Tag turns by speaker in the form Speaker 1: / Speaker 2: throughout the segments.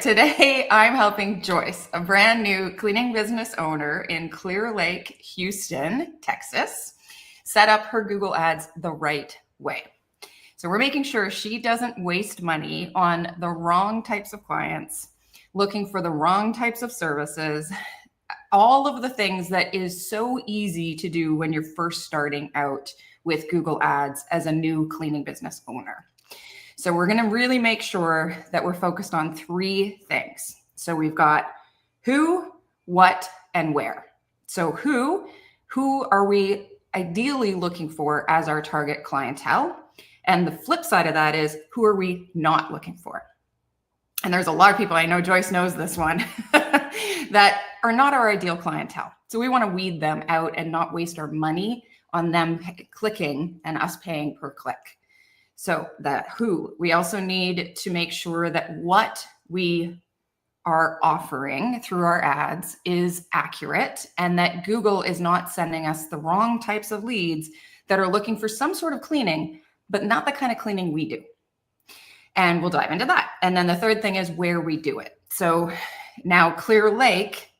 Speaker 1: right, today I'm helping Joyce, a brand new cleaning business owner in Clear Lake, Houston, Texas, set up her Google Ads the right way. So we're making sure she doesn't waste money on the wrong types of clients, looking for the wrong types of services, all of the things that is so easy to do when you're first starting out with Google Ads as a new cleaning business owner. So we're going to really make sure that we're focused on three things. So we've got who, what, and where. So who are we ideally looking for as our target clientele? And the flip side of that is, who are we not looking for? And there's a lot of people, I know Joyce knows this one, that are not our ideal clientele. So we want to weed them out and not waste our money on them clicking and us paying per click. So that who, we also need to make sure that what we are offering through our ads is accurate and that Google is not sending us the wrong types of leads that are looking for some sort of cleaning, but not the kind of cleaning we do. And we'll dive into that. And then the third thing is where we do it. So now Clear Lake,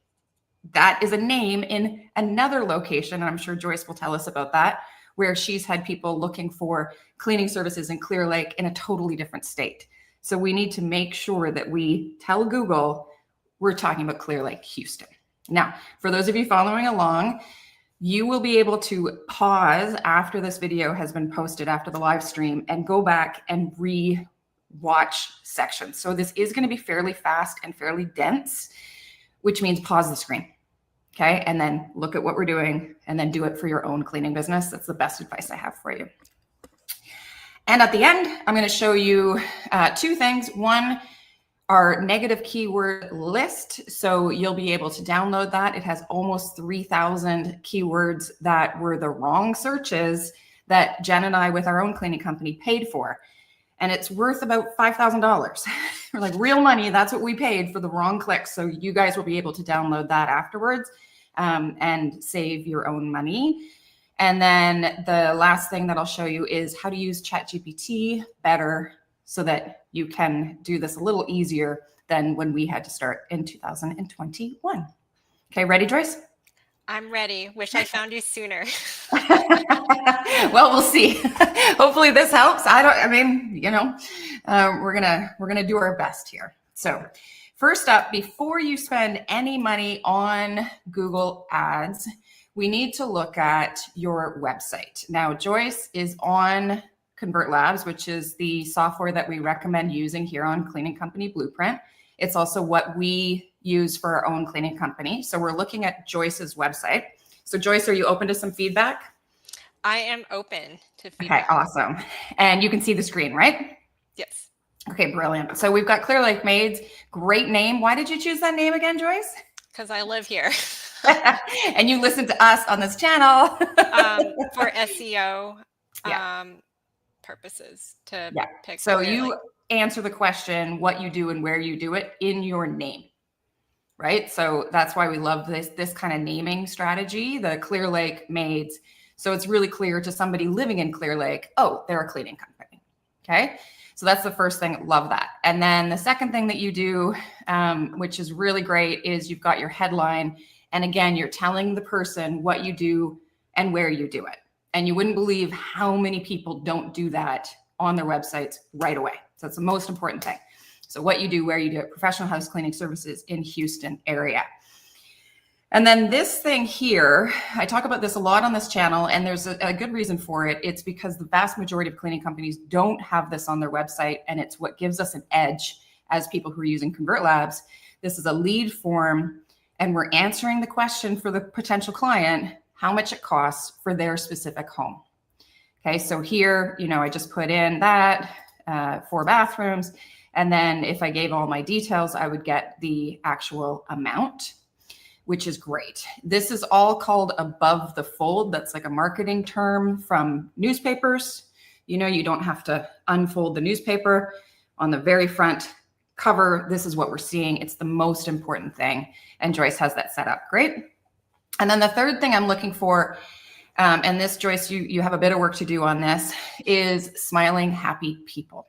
Speaker 1: that is a name in another location, and I'm sure Joyce will tell us about that, where she's had people looking for cleaning services in Clear Lake in a totally different state. So we need to make sure that we tell Google we're talking about Clear Lake, Houston. Now, for those of you following along, you will be able to pause after this video has been posted after the live stream and go back and re-watch sections. So this is going to be fairly fast and fairly dense, which means pause the screen. Okay, and then look at what we're doing and then do it for your own cleaning business. That's the best advice I have for you. And at the end, I'm going to show you two things. One, our negative keyword list. So you'll be able to download that. It has almost 3,000 keywords that were the wrong searches that Jen and I with our own cleaning company paid for. And it's worth about $5,000. Like real money, that's what we paid for the wrong clicks. So you guys will be able to download that afterwards and save your own money. And then the last thing that I'll show you is how to use ChatGPT better so that you can do this a little easier than when we had to start in 2021. Okay, ready, Joyce?
Speaker 2: I'm ready. Wish I found you sooner.
Speaker 1: Well, we'll see. Hopefully this helps. We're gonna do our best here. So first up, before you spend any money on Google Ads, we need to look at your website. Now, Joyce is on Convert Labs, which is the software that we recommend using here on Cleaning Company Blueprint. It's also what we use for our own cleaning company. So we're looking at Joyce's website. So Joyce, are you open to some feedback?
Speaker 2: I am open to feedback.
Speaker 1: Okay, awesome. And you can see the screen, right?
Speaker 2: Yes.
Speaker 1: Okay, brilliant. So we've got Clear Lake Maids. Great name. Why did you choose that name again, Joyce?
Speaker 2: Because I live here.
Speaker 1: And you listen to us on this channel.
Speaker 2: For SEO purposes to pick.
Speaker 1: So you answer the question, what you do and where you do it in your name, right? So that's why we love this kind of naming strategy, the Clear Lake Maids. So it's really clear to somebody living in Clear Lake, oh, they're a cleaning company, okay? So that's the first thing, love that. And then the second thing that you do, which is really great, is you've got your headline. And again, you're telling the person what you do and where you do it. And you wouldn't believe how many people don't do that on their websites right away. So that's the most important thing. So what you do, where you do it, professional house cleaning services in Houston area. And then this thing here, I talk about this a lot on this channel, and there's a good reason for it. It's because the vast majority of cleaning companies don't have this on their website, and it's what gives us an edge as people who are using Convert Labs. This is a lead form, and we're answering the question for the potential client, how much it costs for their specific home. Okay, so here, I just put in that, 4 bathrooms, and then if I gave all my details, I would get the actual amount, which is great. This is all called above the fold. That's like a marketing term from newspapers. You don't have to unfold the newspaper. On the very front cover, this is what we're seeing. It's the most important thing. And Joyce has that set up. Great. And then the third thing I'm looking for, and this, Joyce, you have a bit of work to do on this, is smiling, happy people.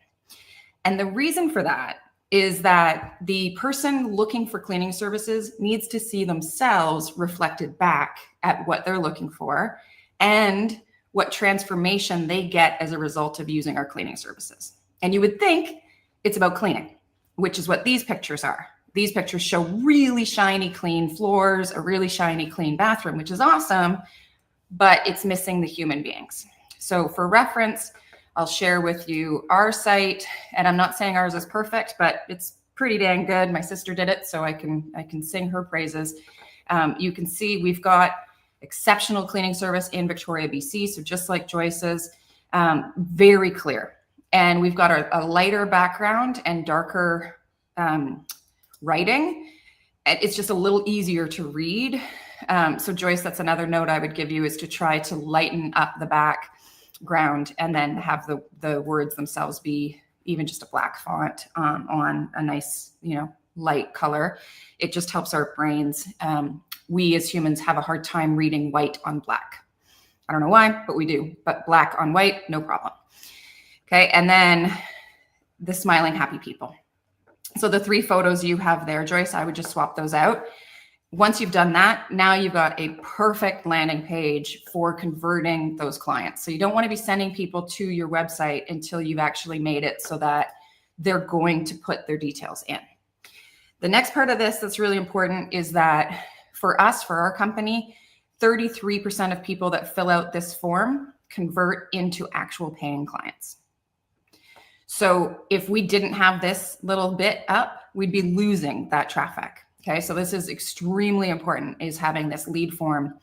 Speaker 1: And the reason for that is that the person looking for cleaning services needs to see themselves reflected back at what they're looking for and what transformation they get as a result of using our cleaning services. And you would think it's about cleaning, which is what these pictures are. These pictures show really shiny, clean floors, a really shiny, clean bathroom, which is awesome, but it's missing the human beings. So for reference, I'll share with you our site, and I'm not saying ours is perfect, but it's pretty dang good. My sister did it, so I can sing her praises. You can see we've got exceptional cleaning service in Victoria, BC. So just like Joyce's, very clear. And we've got a lighter background and darker writing. It's just a little easier to read. So Joyce, that's another note I would give you, is to try to lighten up the background and then have the words themselves be even just a black font on a nice, light color. It just helps our brains. We as humans have a hard time reading white on black. I don't know why, but we do. But black on white, no problem. Okay, and then the smiling happy people. So the 3 photos you have there, Joyce, I would just swap those out. Once you've done that, now you've got a perfect landing page for converting those clients. So you don't want to be sending people to your website until you've actually made it so that they're going to put their details in. The next part of this that's really important is that for us, for our company, 33% of people that fill out this form convert into actual paying clients. So if we didn't have this little bit up, we'd be losing that traffic. Okay, so this is extremely important, is having this lead form.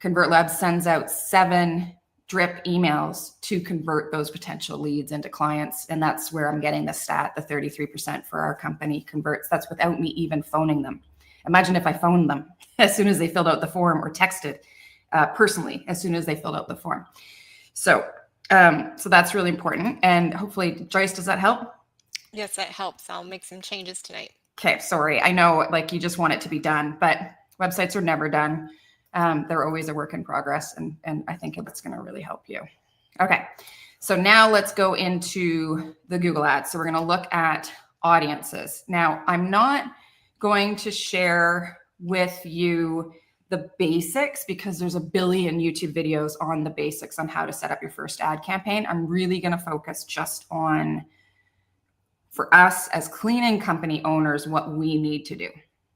Speaker 1: ConvertLab sends out 7 drip emails to convert those potential leads into clients. And that's where I'm getting the stat, the 33% for our company converts. That's without me even phoning them. Imagine if I phoned them as soon as they filled out the form, or texted personally as soon as they filled out the form. So that's really important. And hopefully, Joyce, does that help?
Speaker 2: Yes, that helps. I'll make some changes tonight.
Speaker 1: Okay, sorry. I know you just want it to be done, but websites are never done. They're always a work in progress, and I think it's going to really help you. Okay, so now let's go into the Google Ads. So we're going to look at audiences. Now, I'm not going to share with you the basics because there's a billion YouTube videos on the basics on how to set up your first ad campaign. I'm really going to focus just on, for us as cleaning company owners, what we need to do.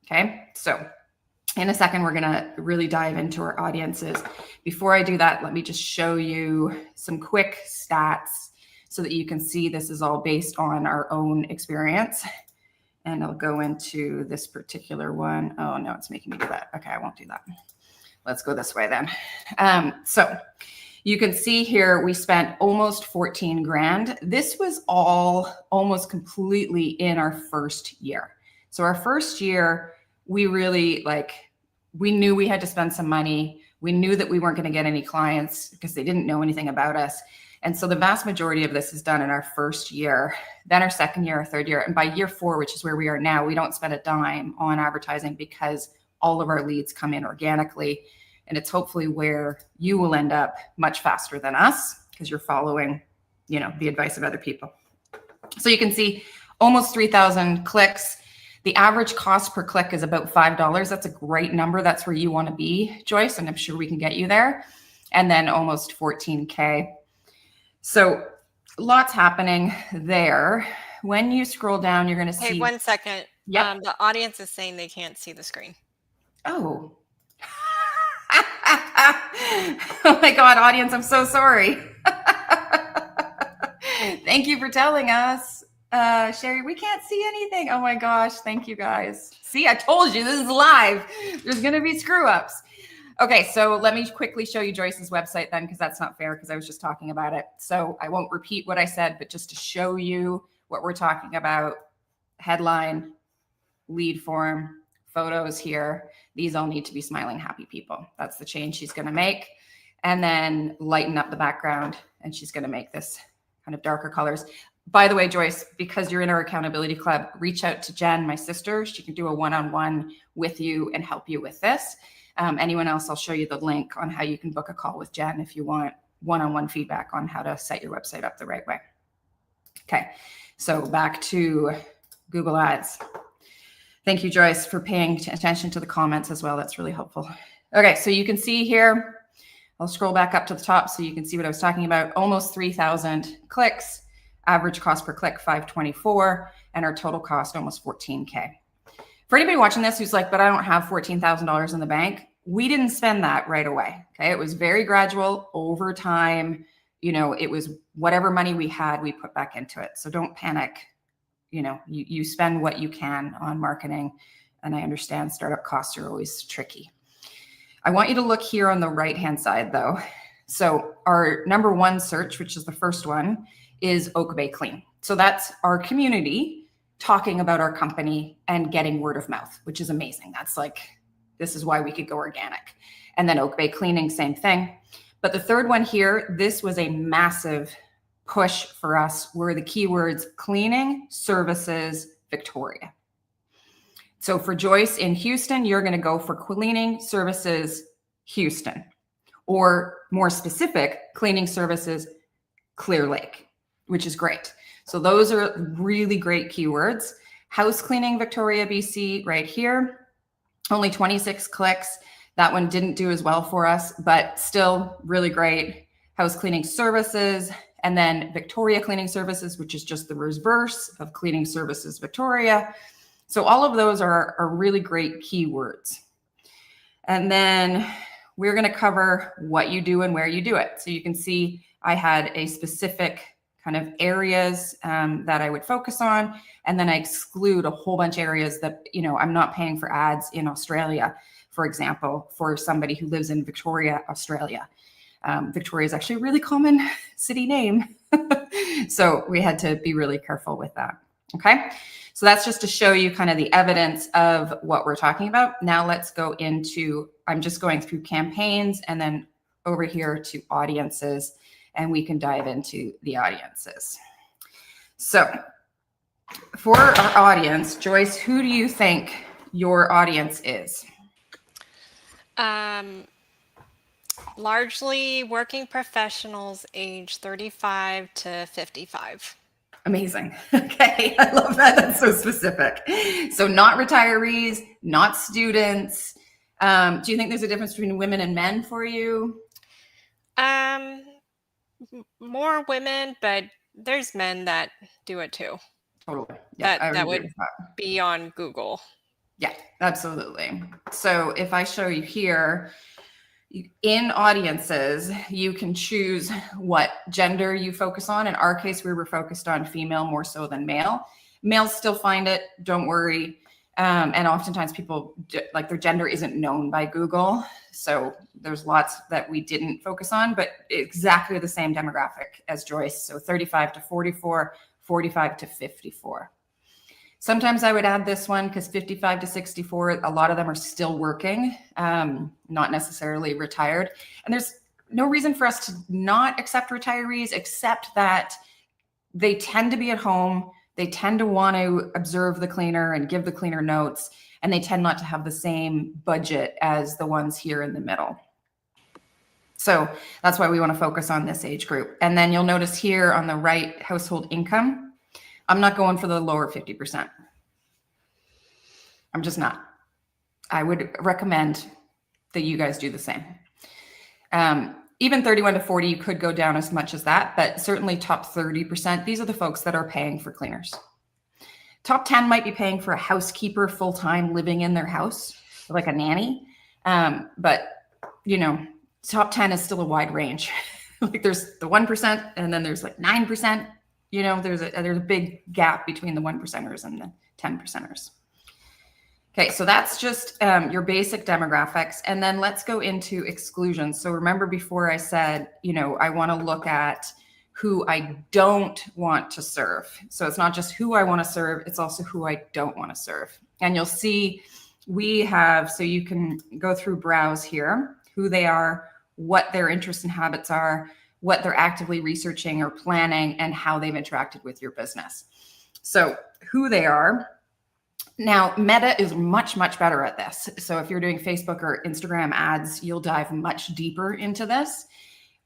Speaker 1: Okay, so in a second, we're going to really dive into our audiences. Before I do that, let me just show you some quick stats so that you can see this is all based on our own experience. And I'll go into this particular one. Oh, no, it's making me do that. Okay, I won't do that. Let's go this way then. So you can see here, we spent almost 14 grand. This was all almost completely in our first year. So our first year, we really we knew we had to spend some money. We knew that we weren't going to get any clients because they didn't know anything about us. And so the vast majority of this is done in our first year, then our second year, our third year. And by year 4, which is where we are now, we don't spend a dime on advertising because all of our leads come in organically. And it's hopefully where you will end up much faster than us because you're following, the advice of other people. So you can see almost 3,000 clicks. The average cost per click is about $5. That's a great number. That's where you want to be, Joyce, and I'm sure we can get you there. And then almost 14K. So lots happening there. When you scroll down, you're going to see.
Speaker 2: Hey, 1 second.
Speaker 1: Yep.
Speaker 2: The audience is saying they can't see the screen.
Speaker 1: Oh. Oh my God, audience, I'm so sorry. Thank you for telling us. Sherry, we can't see anything. Oh my gosh, thank you guys. See, I told you, this is live. There's going to be screw ups. Okay, so let me quickly show you Joyce's website then, because that's not fair because I was just talking about it. So I won't repeat what I said, but just to show you what we're talking about, headline, lead form, photos here. These all need to be smiling happy people. That's the change she's going to make. And then lighten up the background, and she's going to make this kind of darker colors. By the way, Joyce, because you're in our accountability club, reach out to Jen, my sister. She can do a one-on-one with you and help you with this. Anyone else, I'll show you the link on how you can book a call with Jen if you want one-on-one feedback on how to set your website up the right way. Okay, so back to Google Ads. Thank you, Joyce, for paying attention to the comments as well. That's really helpful. Okay, so you can see here, I'll scroll back up to the top so you can see what I was talking about. Almost 3,000 clicks, average cost per click, $5.24, and our total cost almost $14K. For anybody watching this who's like, but I don't have $14,000 in the bank, we didn't spend that right away. Okay, it was very gradual over time. You know, it was whatever money we had, we put back into it. So don't panic. You know, you spend what you can on marketing. And I understand startup costs are always tricky. I want you to look here on the right-hand side though. So our number one search, which is the first one, is Oak Bay Clean. So that's our community talking about our company and getting word of mouth, which is amazing. That's like, this is why we could go organic. And then Oak Bay Cleaning, same thing. But the third one here, this was a massive push for us, were the keywords cleaning, services, Victoria. So for Joyce in Houston, you're going to go for cleaning services, Houston, or more specific, cleaning services, Clear Lake, which is great. So those are really great keywords. House cleaning, Victoria, BC, right here, only 26 clicks. That one didn't do as well for us, but still really great. House cleaning services, and then Victoria Cleaning Services, which is just the reverse of Cleaning Services Victoria. So all of those are really great keywords. And then we're going to cover what you do and where you do it. So you can see I had a specific kind of areas that I would focus on, and then I exclude a whole bunch of areas that, you know, I'm not paying for ads in Australia, for example, for somebody who lives in Victoria, Australia. Victoria is actually a really common city name. So we had to be really careful with that. Okay. So that's just to show you kind of the evidence of what we're talking about. Now let's go into, I'm just going through campaigns and then over here to audiences, and we can dive into the audiences. So for our audience, Joyce, who do you think your audience is?
Speaker 2: Largely working professionals age 35 to 55.
Speaker 1: Amazing. Okay. I love that. That's so specific. So not retirees, not students. Do you think there's a difference between women and men for you?
Speaker 2: More women, but there's men that do it too.
Speaker 1: Totally. Yeah,
Speaker 2: That would be on Google.
Speaker 1: Yeah, absolutely. So if I show you here, in audiences, you can choose what gender you focus on. In our case, we were focused on female more so than male. Males still find it, don't worry. And oftentimes people, like, their gender isn't known by Google. So there's lots that we didn't focus on, but exactly the same demographic as Joyce. So 35 to 44, 45 to 54. Sometimes I would add this one because 55 to 64, a lot of them are still working, not necessarily retired. And there's no reason for us to not accept retirees, except that they tend to be at home. They tend to want to observe the cleaner and give the cleaner notes, and they tend not to have the same budget as the ones here in the middle. So that's why we want to focus on this age group. And then you'll notice here on the right, household income, I'm not going for the lower 50%. I'm just not. I would recommend that you guys do the same. Even 31 to 40, you could go down as much as that, but certainly top 30%, these are the folks that are paying for cleaners. Top 10 might be paying for a housekeeper full-time living in their house, like a nanny. But, you know, top 10 is still a wide range. Like there's the 1%, and then there's like 9%. You know, there's a big gap between the 1%ers and the 10%ers. Okay, so that's just your basic demographics. And then let's go into exclusions. So remember before I said, you know, I want to look at who I don't want to serve. So it's not just who I want to serve, it's also who I don't want to serve. And you'll see we have, so you can go through browse here, who they are, what their interests and habits are, what they're actively researching or planning, and how they've interacted with your business. So who they are. Now, Meta is much, much better at this. So if you're doing Facebook or Instagram ads, you'll dive much deeper into this.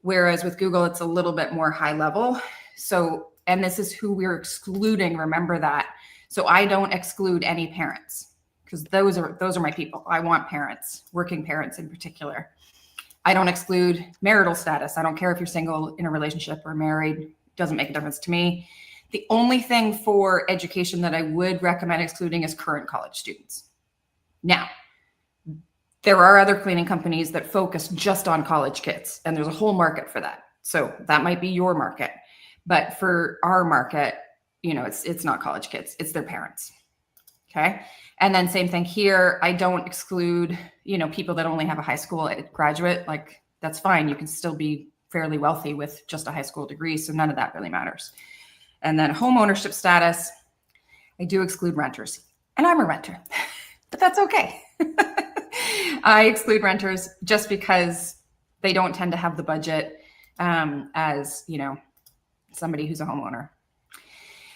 Speaker 1: Whereas with Google, it's a little bit more high level. So, and this is who we're excluding, remember that. So I don't exclude any parents because those are my people. I want parents, working parents in particular. I don't exclude marital status. I don't care if you're single, in a relationship, or married. Doesn't make a difference to me. The only thing for education that I would recommend excluding is current college students. Now, there are other cleaning companies that focus just on college kids, and there's a whole market for that. So that might be your market. But for our market, it's not college kids, it's their parents. Okay. And then same thing here. I don't exclude, people that only have a high school graduate. Like, that's fine. You can still be fairly wealthy with just a high school degree. So none of that really matters. And then home ownership status, I do exclude renters. And I'm a renter, but that's okay. I exclude renters just because they don't tend to have the budget as, somebody who's a homeowner.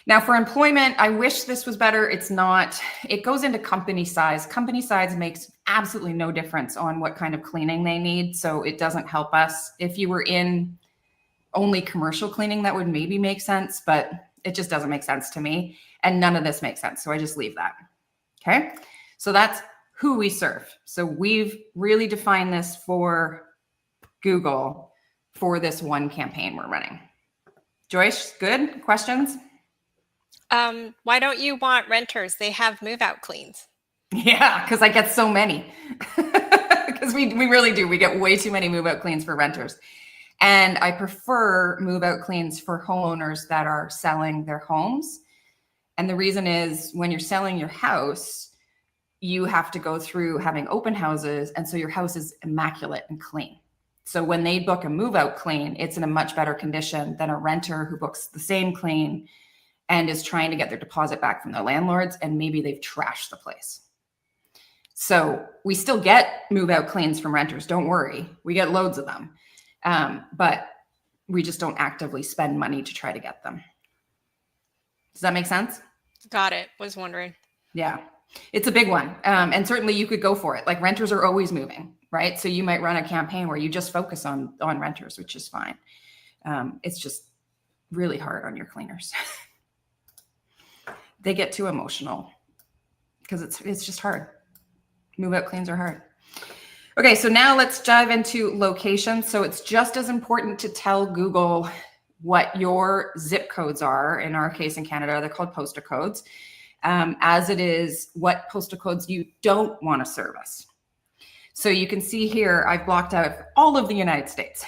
Speaker 1: Now for employment, I wish this was better. It's not. It goes into company size. Company size makes absolutely no difference on what kind of cleaning they need. So it doesn't help us. If you were in only commercial cleaning, that would maybe make sense, but it just doesn't make sense to me. And none of this makes sense. So I just leave that. Okay. So that's who we serve. So we've really defined this for Google for this one campaign we're running. Joyce, good questions?
Speaker 2: Why don't you want renters? They have move out cleans.
Speaker 1: Yeah, because I get so many. Because we really do. We get way too many move out cleans for renters. And I prefer move out cleans for homeowners that are selling their homes. And the reason is when you're selling your house, you have to go through having open houses. And so your house is immaculate and clean. So when they book a move out clean, it's in a much better condition than a renter who books the same clean and is trying to get their deposit back from their landlords, and maybe they've trashed the place. So we still get move out cleans from renters. Don't worry. We get loads of them. But we just don't actively spend money to try to get them. Does that make sense?
Speaker 2: Got it. Was wondering.
Speaker 1: Yeah, it's a big one. And certainly you could go for it. Like, renters are always moving, right? So you might run a campaign where you just focus on renters, which is fine. It's just really hard on your cleaners. They get too emotional because it's just hard. Move out cleans are hard. Okay, so now let's dive into location. So it's just as important to tell Google what your zip codes are. In our case in Canada, they're called postal codes, as it is what postal codes you don't want to service. So you can see here, I've blocked out all of the United States.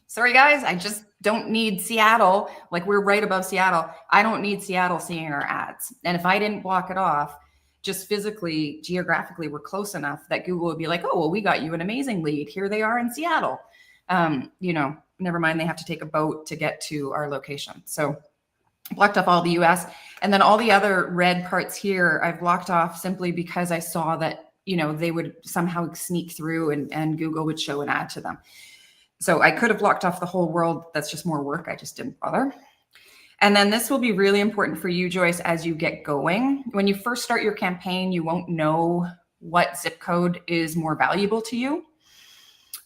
Speaker 1: Sorry guys, I just don't need Seattle. Like, we're right above Seattle. I don't need Seattle seeing our ads. And if I didn't block it off, just physically, geographically, we're close enough that Google would be like, oh, well, we got you an amazing lead. Here they are in Seattle. Never mind, they have to take a boat to get to our location. So blocked off all the US. And then all the other red parts here, I've blocked off simply because I saw that, they would somehow sneak through and Google would show an ad to them. So I could have blocked off the whole world. That's just more work. I just didn't bother. And then this will be really important for you, Joyce, as you get going. When you first start your campaign, you won't know what zip code is more valuable to you.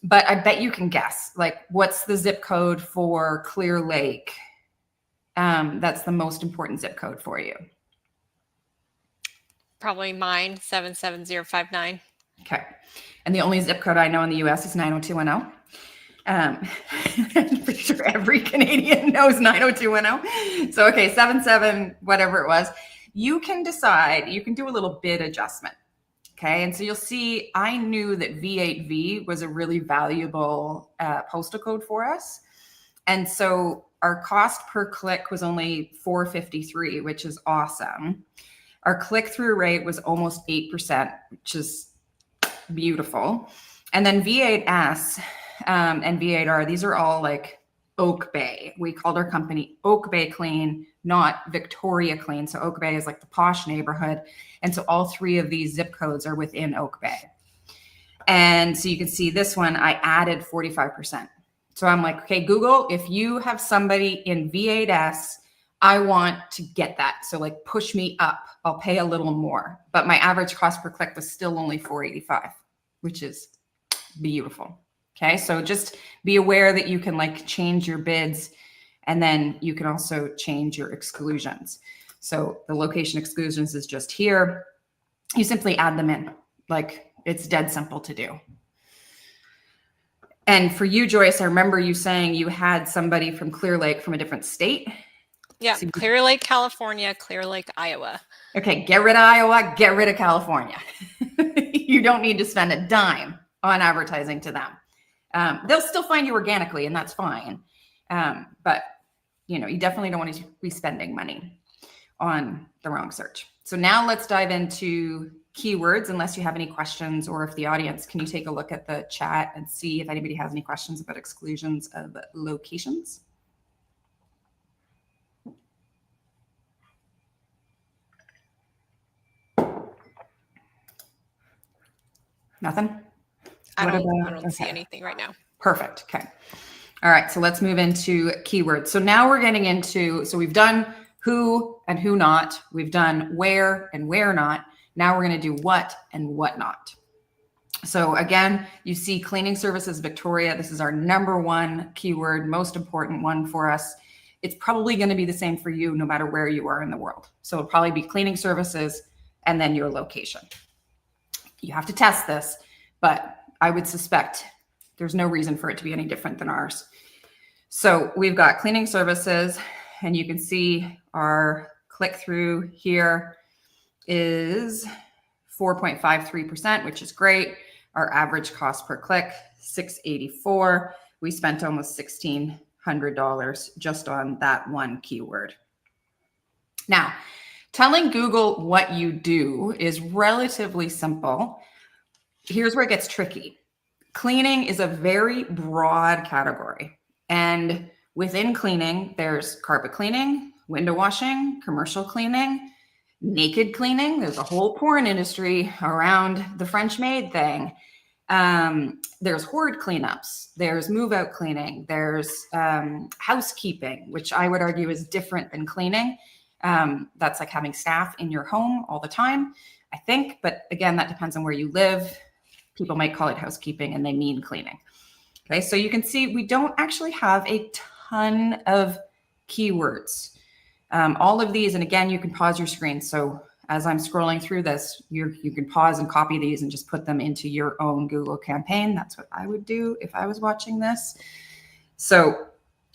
Speaker 1: But I bet you can guess, like, what's the zip code for Clear Lake? That's the most important zip code for you.
Speaker 2: Probably mine, 77059.
Speaker 1: Okay. And the only zip code I know in the US is 90210. I'm pretty sure every Canadian knows 90210. So, okay, 77, whatever it was. You can decide, you can do a little bid adjustment. Okay. And so you'll see, I knew that V8V was a really valuable postal code for us. And so our cost per click was only $4.53, which is awesome. Our click-through rate was almost 8%, which is beautiful. And then V8S and V8R, these are all like Oak Bay. We called our company Oak Bay Clean, not Victoria Clean. So Oak Bay is like the posh neighborhood. And so all three of these zip codes are within Oak Bay. And so you can see this one, I added 45%. So I'm like, okay, Google, if you have somebody in V8S, I want to get that. So like, push me up. I'll pay a little more. But my average cost per click was still only $4.85, which is beautiful. Okay, so just be aware that you can like change your bids, and then you can also change your exclusions. So the location exclusions is just here. You simply add them in. Like, it's dead simple to do. And for you, Joyce, I remember you saying you had somebody from Clear Lake from a different state.
Speaker 2: Yeah,
Speaker 1: So
Speaker 2: Clear Lake, California, Clear Lake, Iowa.
Speaker 1: Okay, get rid of Iowa, get rid of California. You don't need to spend a dime on advertising to them. They'll still find you organically, and that's fine. But you definitely don't want to be spending money on the wrong search. So now let's dive into keywords, unless you have any questions, or if the audience, can you take a look at the chat and see if anybody has any questions about exclusions of locations? Nothing?
Speaker 2: I don't see anything right now.
Speaker 1: Perfect. Okay. All right. So let's move into keywords. So now we're getting into, so we've done who and who not. We've done where and where not. Now we're going to do what and what not. So again, you see cleaning services Victoria. This is our number one keyword, most important one for us. It's probably going to be the same for you no matter where you are in the world. So it'll probably be cleaning services and then your location. You have to test this, but I would suspect there's no reason for it to be any different than ours. So we've got cleaning services, and you can see our click through here is 4.53%, which is great. Our average cost per click, $6.84. We spent almost $1,600 just on that one keyword. Now, telling Google what you do is relatively simple. Here's where it gets tricky. Cleaning is a very broad category. And within cleaning, there's carpet cleaning, window washing, commercial cleaning, naked cleaning. There's a whole porn industry around the French maid thing. There's hoard cleanups. There's move out cleaning. There's housekeeping, which I would argue is different than cleaning. That's like having staff in your home all the time, I think. But again, that depends on where you live. People might call it housekeeping and they mean cleaning. Okay, so you can see we don't actually have a ton of keywords. All of these, and again, you can pause your screen. So as I'm scrolling through this, you can pause and copy these and just put them into your own Google campaign. That's what I would do if I was watching this. So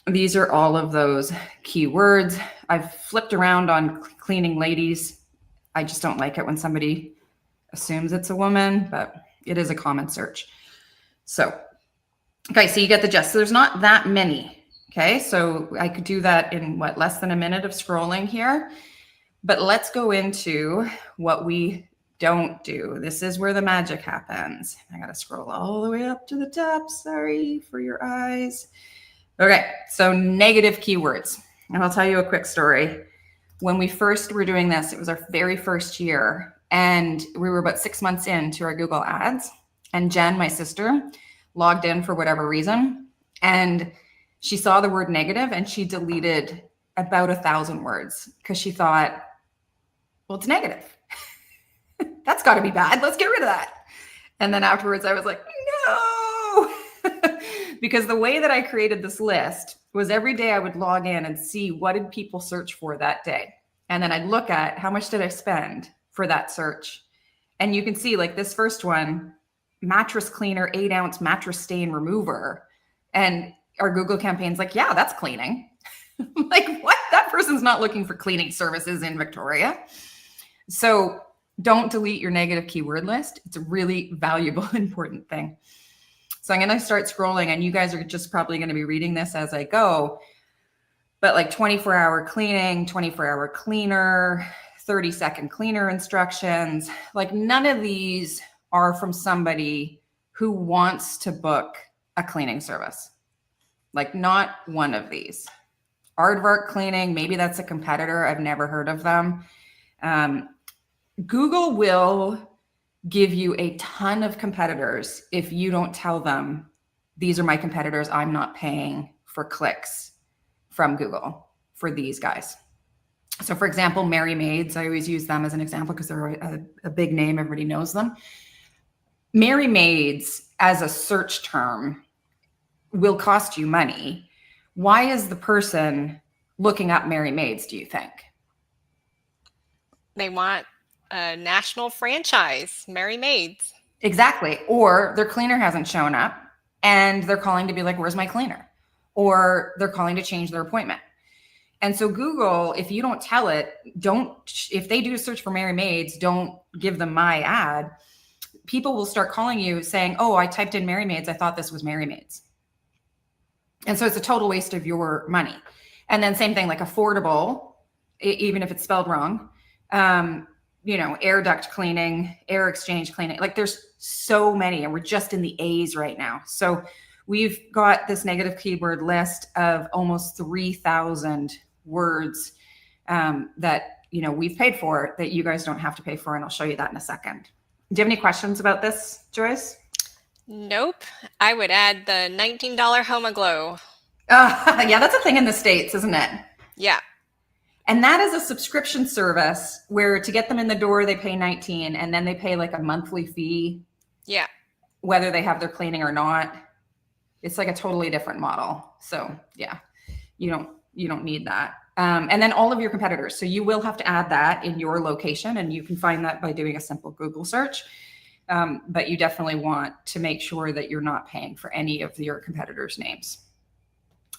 Speaker 1: these are all of those keywords. I've flipped around on cleaning ladies. I just don't like it when somebody assumes it's a woman, but it is a common search. So, okay, so you get the gist. So there's not that many. Okay, so I could do that in what, less than a minute of scrolling here. But let's go into what we don't do. This is where the magic happens. I got to scroll all the way up to the top. Sorry for your eyes. Okay, so negative keywords. And I'll tell you a quick story. When we first were doing this, it was our very first year. And we were about 6 months into our Google Ads. And Jen, my sister, logged in for whatever reason. And she saw the word negative and she deleted about 1,000 words because she thought, well, it's negative. That's got to be bad. Let's get rid of that. And then afterwards I was like, no, because the way that I created this list was every day I would log in and see what did people search for that day. And then I'd look at how much did I spend for that search. And you can see like this first one, mattress cleaner, 8-ounce mattress stain remover. And our Google campaign's like, yeah, that's cleaning. Like, what? That person's not looking for cleaning services in Victoria. So don't delete your negative keyword list. It's a really valuable, important thing. So I'm going to start scrolling, and you guys are just probably going to be reading this as I go. But like 24-hour cleaning, 24-hour cleaner, 30-second cleaner instructions, like none of these are from somebody who wants to book a cleaning service. Like not one of these. Aardvark cleaning, maybe that's a competitor. I've never heard of them. Google will give you a ton of competitors if you don't tell them, these are my competitors. I'm not paying for clicks from Google for these guys. So for example, Merry Maids, I always use them as an example because they're a big name. Everybody knows them. Merry Maids as a search term will cost you money. Why is the person looking up Merry Maids, do you think?
Speaker 2: They want a national franchise, Merry Maids.
Speaker 1: Exactly. Or their cleaner hasn't shown up and they're calling to be like, where's my cleaner? Or they're calling to change their appointment. And so Google, if you don't tell it, if they do a search for Merry Maids, don't give them my ad. People will start calling you saying, oh, I typed in Merry Maids. I thought this was Merry Maids. And so it's a total waste of your money. And then same thing, like affordable, even if it's spelled wrong, air duct cleaning, air exchange cleaning, like there's so many, and we're just in the A's right now. So we've got this negative keyword list of almost 3,000 words that, we've paid for that you guys don't have to pay for. And I'll show you that in a second. Do you have any questions about this, Joyce?
Speaker 2: Nope. I would add the $19 Home-A-Glow.
Speaker 1: Yeah, that's a thing in the States, isn't it?
Speaker 2: Yeah.
Speaker 1: And that is a subscription service where to get them in the door, they pay $19 and then they pay like a monthly fee.
Speaker 2: Yeah.
Speaker 1: Whether they have their cleaning or not. It's like a totally different model. So yeah, you don't need that. And then all of your competitors. So you will have to add that in your location, and you can find that by doing a simple Google search. But you definitely want to make sure that you're not paying for any of your competitors' names.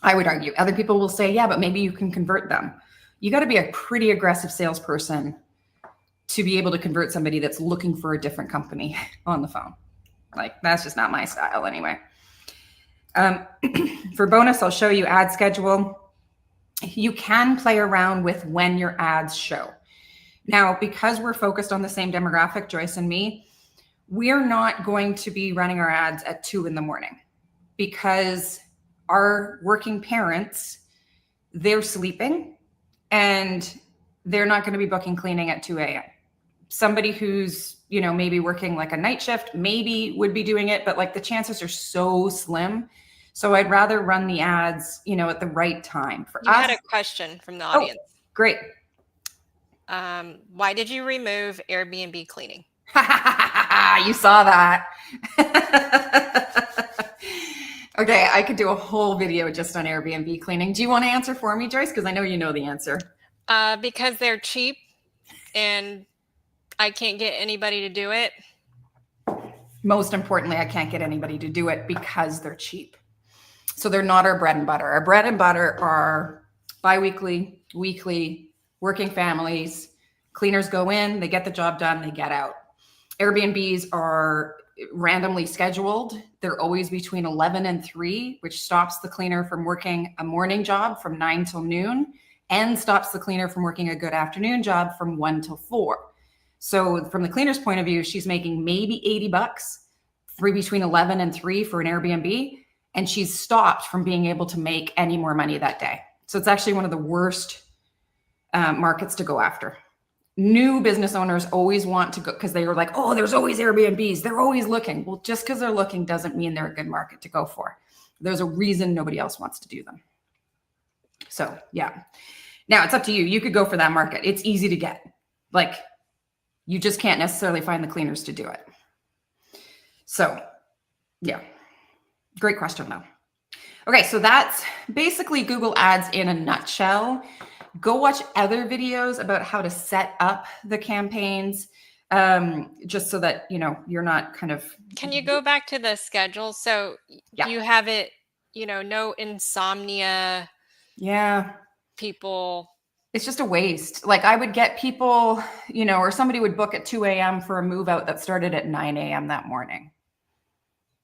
Speaker 1: I would argue. Other people will say, yeah, but maybe you can convert them. You got to be a pretty aggressive salesperson to be able to convert somebody that's looking for a different company on the phone. Like, that's just not my style anyway. For bonus, I'll show you ad schedule. You can play around with when your ads show. Now, because we're focused on the same demographic, Joyce and me, we're not going to be running our ads at 2 a.m. because our working parents, they're sleeping and they're not going to be booking cleaning at 2 a.m. Somebody who's, maybe working like a night shift, maybe would be doing it, but like the chances are so slim. So I'd rather run the ads, at the right time for us.
Speaker 2: You had a question from the audience.
Speaker 1: Oh, great.
Speaker 2: Why did you remove Airbnb cleaning?
Speaker 1: You saw that. Okay, I could do a whole video just on Airbnb cleaning. Do you want to answer for me, Joyce? Because I know you know the answer.
Speaker 2: Because they're cheap and I can't get anybody to do it.
Speaker 1: Most importantly, I can't get anybody to do it because they're cheap. So they're not our bread and butter. Our bread and butter are biweekly, weekly, working families. Cleaners go in, they get the job done, they get out. Airbnbs are randomly scheduled. They're always between 11 and 3, which stops the cleaner from working a morning job from 9 till noon and stops the cleaner from working a good afternoon job from 1 till 4. So from the cleaner's point of view, she's making maybe $80 between 11 and 3 for an Airbnb, and she's stopped from being able to make any more money that day. So it's actually one of the worst markets to go after. New business owners always want to go because they are like, oh, there's always Airbnbs. They're always looking. Well, just because they're looking doesn't mean they're a good market to go for. There's a reason nobody else wants to do them. So yeah. Now it's up to you. You could go for that market. It's easy to get. Like, you just can't necessarily find the cleaners to do it. So yeah, great question though. Okay, so that's basically Google Ads in a nutshell. Go watch other videos about how to set up the campaigns, just so that, you're not kind of.
Speaker 2: Can you go back to the schedule? So
Speaker 1: Yeah.
Speaker 2: You have it, no insomnia.
Speaker 1: Yeah.
Speaker 2: People.
Speaker 1: It's just a waste. Like, I would get people, or somebody would book at 2 a.m. for a move out that started at 9 a.m. that morning.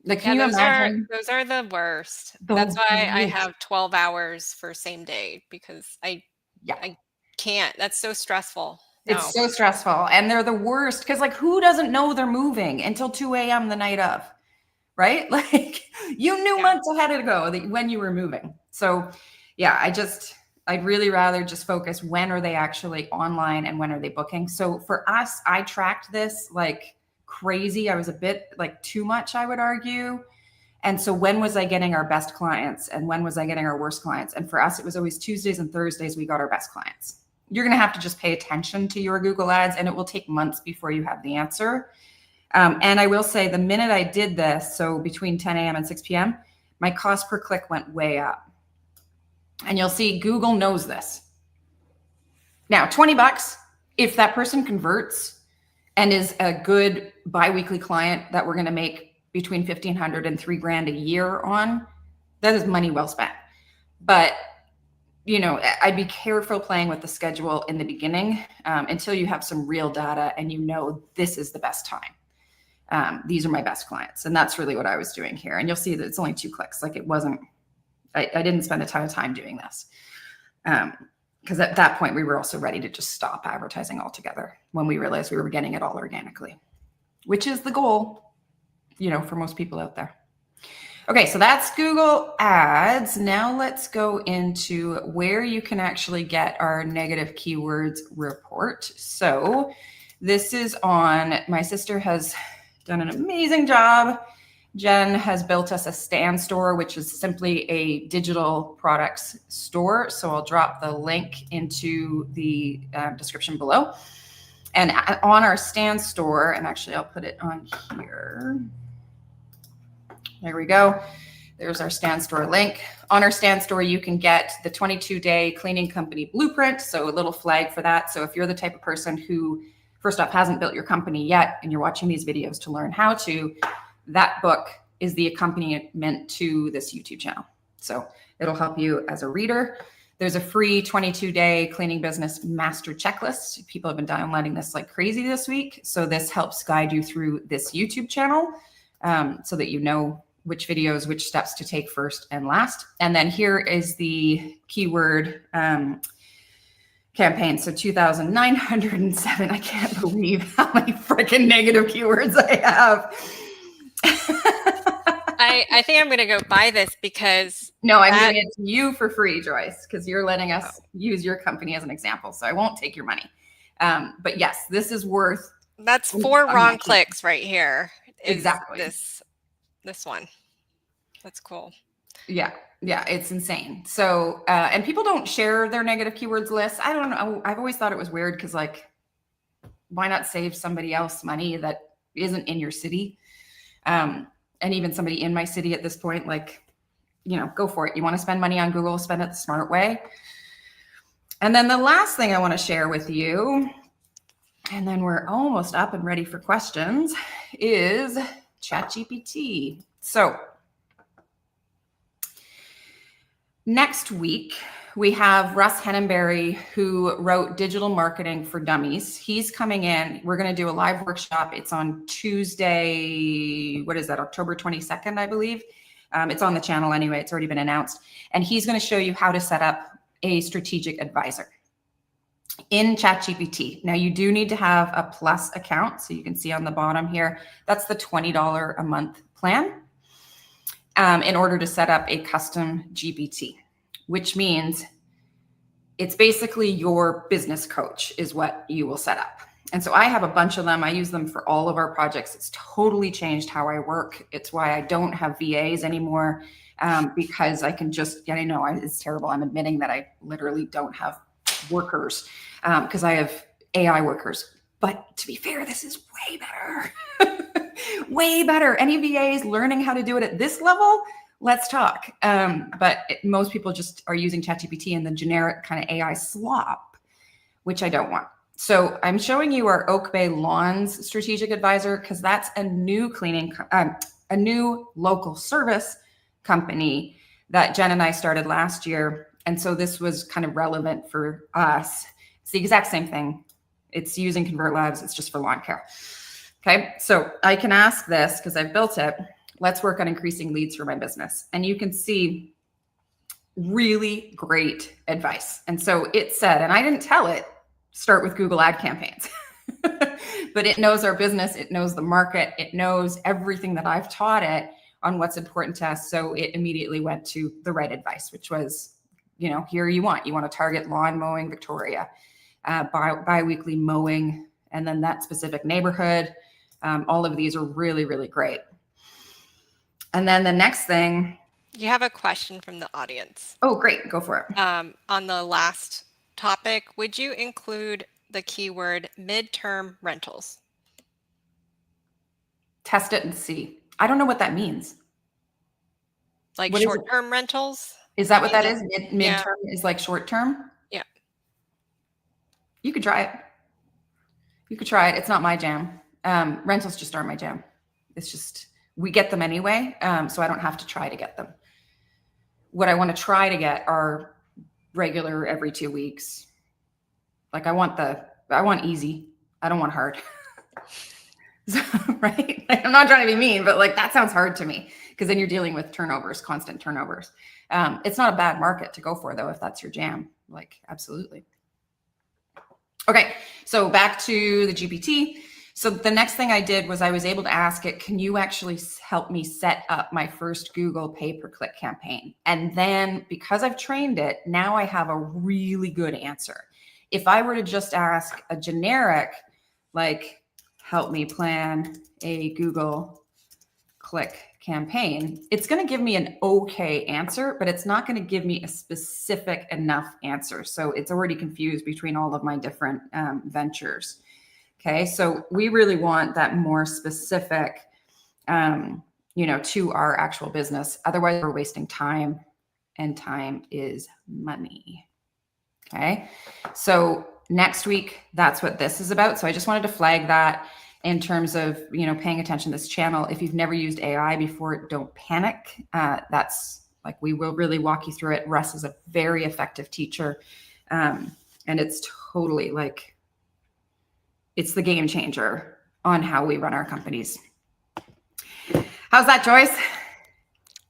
Speaker 1: Like, can you imagine?
Speaker 2: Those are the worst. That's why I have 12 hours for same day, because I can't. That's so stressful. No.
Speaker 1: It's so stressful. And they're the worst because, like, who doesn't know they're moving until 2 a.m. the night of, right? Like, you knew months ahead ago when you were moving. So yeah, I'd really rather just focus when are they actually online and when are they booking. So for us, I tracked this like crazy. I was a bit like too much, I would argue. And so when was I getting our best clients and when was I getting our worst clients? And for us, it was always Tuesdays and Thursdays we got our best clients. You're going to have to just pay attention to your Google Ads, and it will take months before you have the answer. And I will say the minute I did this, so between 10 a.m. and 6 p.m., my cost per click went way up. And you'll see Google knows this. Now, $20 if that person converts and is a good biweekly client that we're going to make between 1,500 and $3,000 a year on, that is money well spent. But I'd be careful playing with the schedule in the beginning until you have some real data and this is the best time. These are my best clients. And that's really what I was doing here. And you'll see that it's only 2 clicks. Like, it wasn't, I didn't spend a ton of time doing this. Because at that point we were also ready to just stop advertising altogether when we realized we were getting it all organically, which is the goal, for most people out there. Okay, so that's Google Ads. Now let's go into where you can actually get our negative keywords report. So this is my sister has done an amazing job. Jen has built us a stand store, which is simply a digital products store. So I'll drop the link into the description below. And on our stand store, and actually I'll put it on here. There we go. There's our stand store link. On our stand store, you can get the 22-day cleaning company blueprint. So a little flag for that. So if you're the type of person who, first off, hasn't built your company yet, and you're watching these videos to learn how to, that book is the accompaniment to this YouTube channel. So it'll help you as a reader. There's a free 22-day cleaning business master checklist. People have been downloading this like crazy this week. So this helps guide you through this YouTube channel so that you know which videos, which steps to take first and last. And then here is the keyword campaign. So 2,907. I can't believe how many freaking negative keywords I have.
Speaker 2: I think I'm going to go buy this because...
Speaker 1: No, I'm giving it to you for free, Joyce, because you're letting us use your company as an example. So I won't take your money. But yes, this is worth...
Speaker 2: That's 4 wrong clicks right here.
Speaker 1: Exactly.
Speaker 2: This one. That's cool.
Speaker 1: Yeah, it's insane. So, and people don't share their negative keywords lists. I don't know. I've always thought it was weird because, like, why not save somebody else money that isn't in your city? And even somebody in my city at this point, like, go for it. You want to spend money on Google, spend it the smart way. And then the last thing I want to share with you, and then we're almost up and ready for questions, is ChatGPT. So next week, we have Russ Henenberry, who wrote Digital Marketing for Dummies. He's coming in. We're going to do a live workshop. It's on Tuesday. What is that? October 22nd, I believe. It's on the channel anyway. It's already been announced. And he's going to show you how to set up a strategic advisor in ChatGPT. Now, you do need to have a Plus account. So you can see on the bottom here, that's the $20 a month plan in order to set up a custom GPT, which means it's basically your business coach is what you will set up. And so I have a bunch of them. I use them for all of our projects. It's totally changed how I work. It's why I don't have VAs anymore because I can just, I know it's terrible. I'm admitting that I literally don't have workers because I have AI workers. But to be fair, this is way better. Way better. Any VAs learning how to do it at this level? Let's talk. But most people just are using ChatGPT and the generic kind of AI slop, which I don't want. So I'm showing you our Oak Bay Lawns strategic advisor because that's a new a new local service company that Jen and I started last year. And so this was kind of relevant for us. It's the exact same thing. It's using Convert Labs. It's just for lawn care. Okay, so I can ask this because I've built it. Let's work on increasing leads for my business. And you can see really great advice. And so it said, and I didn't tell it, start with Google ad campaigns, but it knows our business. It knows the market. It knows everything that I've taught it on what's important to us. So it immediately went to the right advice, which was, here you want to target lawn mowing Victoria, bi-weekly mowing, and then that specific neighborhood. All of these are really, really great. And then the next thing.
Speaker 2: You have a question from the audience.
Speaker 1: Oh, great. Go for it.
Speaker 2: On the last topic, would you include the keyword midterm rentals?
Speaker 1: Test it and see. I don't know what that means.
Speaker 2: Like short-term rentals?
Speaker 1: Is that what that is? Midterm is like short-term?
Speaker 2: Yeah.
Speaker 1: You could try it. You could try it. It's not my jam. Rentals just aren't my jam. It's just, we get them anyway. So I don't have to try to get them. What I want to try to get are regular every 2 weeks. Like I want easy. I don't want hard. So, right? Like, I'm not trying to be mean, but like that sounds hard to me because then you're dealing with turnovers, constant turnovers. It's not a bad market to go for though, if that's your jam. Like, absolutely. Okay, so back to the GPT. So the next thing I did was I was able to ask it, can you actually help me set up my first Google pay-per-click campaign? And then because I've trained it, now I have a really good answer. If I were to just ask a generic, like, help me plan a Google click campaign, it's going to give me an okay answer, but it's not going to give me a specific enough answer. So it's already confused between all of my different ventures. Okay, so we really want that more specific, to our actual business. Otherwise, we're wasting time, and time is money. Okay, so next week, that's what this is about. So I just wanted to flag that in terms of, paying attention to this channel. If you've never used AI before, don't panic. That's like, we will really walk you through it. Russ is a very effective teacher. And it's totally like, it's the game changer on how we run our companies. How's that, Joyce?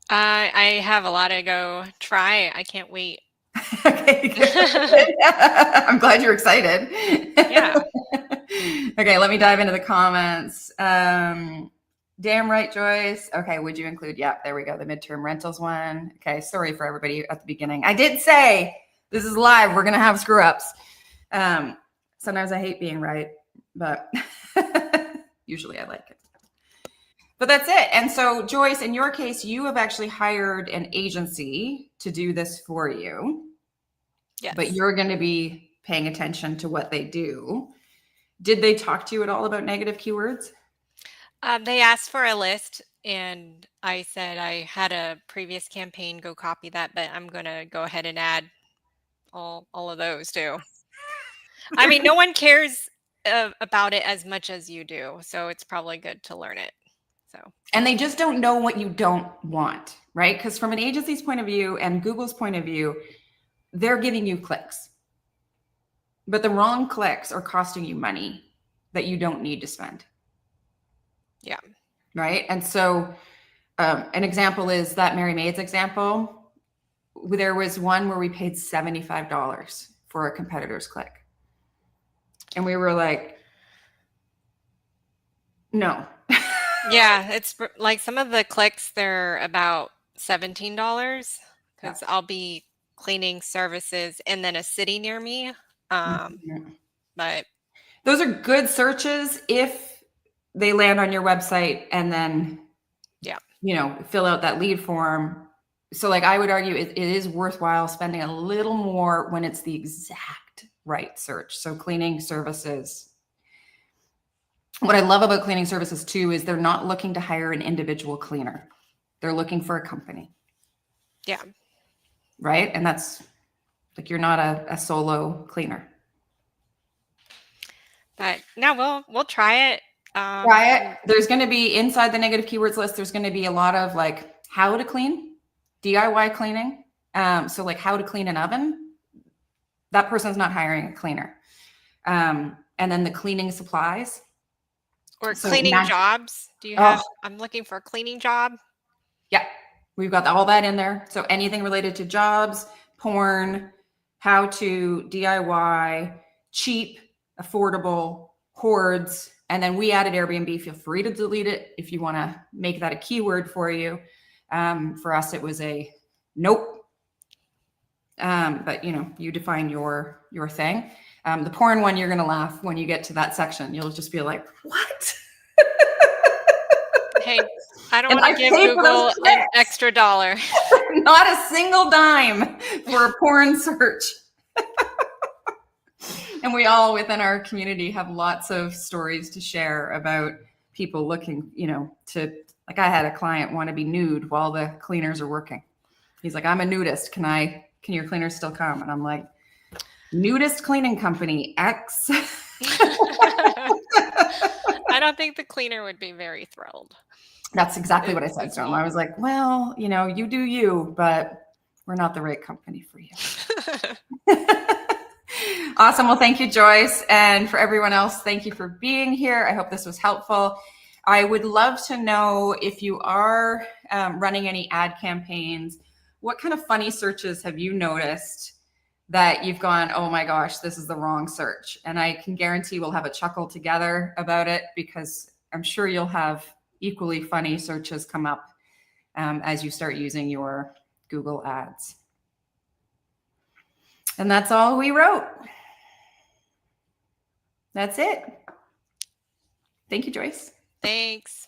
Speaker 2: I have a lot to go try. I can't wait.
Speaker 1: Okay. I'm glad you're excited.
Speaker 2: Yeah.
Speaker 1: Okay, let me dive into the comments. Damn right, Joyce. Okay, would you include? Yeah, there we go. The midterm rentals one. Okay, sorry for everybody at the beginning. I did say this is live. We're gonna have screw ups. Sometimes I hate being right, but usually I like it. But that's it. And so, Joyce, in your case, you have actually hired an agency to do this for you.
Speaker 2: Yes.
Speaker 1: But you're going to be paying attention to what they do. Did they talk to you at all about negative keywords?
Speaker 2: They asked for a list, and I said I had a previous campaign, go copy that, but I'm going to go ahead and add all of those too. I mean, no one cares about it as much as you do, so it's probably good to learn it. So,
Speaker 1: and they just don't know what you don't want, right? Because from an agency's point of view and Google's point of view, they're giving you clicks, but the wrong clicks are costing you money that you don't need to spend.
Speaker 2: Yeah.
Speaker 1: Right. And so an example is that Mary Maid's example. There was one where we paid $75 for a competitor's click. And we were like, no.
Speaker 2: Yeah, it's like some of the clicks, they're about $17 because I'll be cleaning services and then a city near me. But
Speaker 1: those are good searches if they land on your website and then, fill out that lead form. So like, I would argue it is worthwhile spending a little more when it's the exact right search. So cleaning services. What I love about cleaning services too, is they're not looking to hire an individual cleaner. They're looking for a company.
Speaker 2: Yeah.
Speaker 1: Right. And that's like, you're not a solo cleaner.
Speaker 2: But no, we'll try it.
Speaker 1: Try it. There's going to be inside the negative keywords list. There's going to be a lot of like how to clean, DIY cleaning. So like how to clean an oven. That person's not hiring a cleaner. And then the cleaning supplies.
Speaker 2: Or cleaning jobs. Do you have, I'm looking for a cleaning job.
Speaker 1: Yeah, we've got all that in there. So anything related to jobs, porn, how to DIY, cheap, affordable, hordes. And then we added Airbnb. Feel free to delete it if you want to make that a keyword for you. For us, it was a nope. But you define your thing. The porn one, you're going to laugh when you get to that section. You'll just be like, what?
Speaker 2: Hey, I don't want to give Google an extra dollar.
Speaker 1: Not a single dime for a porn search. And we all within our community have lots of stories to share about people looking, to, like, I had a client want to be nude while the cleaners are working. He's like, I'm a nudist. Can your cleaners still come? And I'm like, nudist cleaning company X.
Speaker 2: I don't think the cleaner would be very thrilled.
Speaker 1: That's exactly what I said
Speaker 2: It's
Speaker 1: to him. I was like, well, you do you, but we're not the right company for you. Awesome. Well, thank you, Joyce. And for everyone else, thank you for being here. I hope this was helpful. I would love to know if you are running any ad campaigns, what kind of funny searches have you noticed that you've gone, oh my gosh, this is the wrong search? And I can guarantee we'll have a chuckle together about it, because I'm sure you'll have equally funny searches come up as you start using your Google Ads. And that's all we wrote. That's it. Thank you, Joyce.
Speaker 2: Thanks.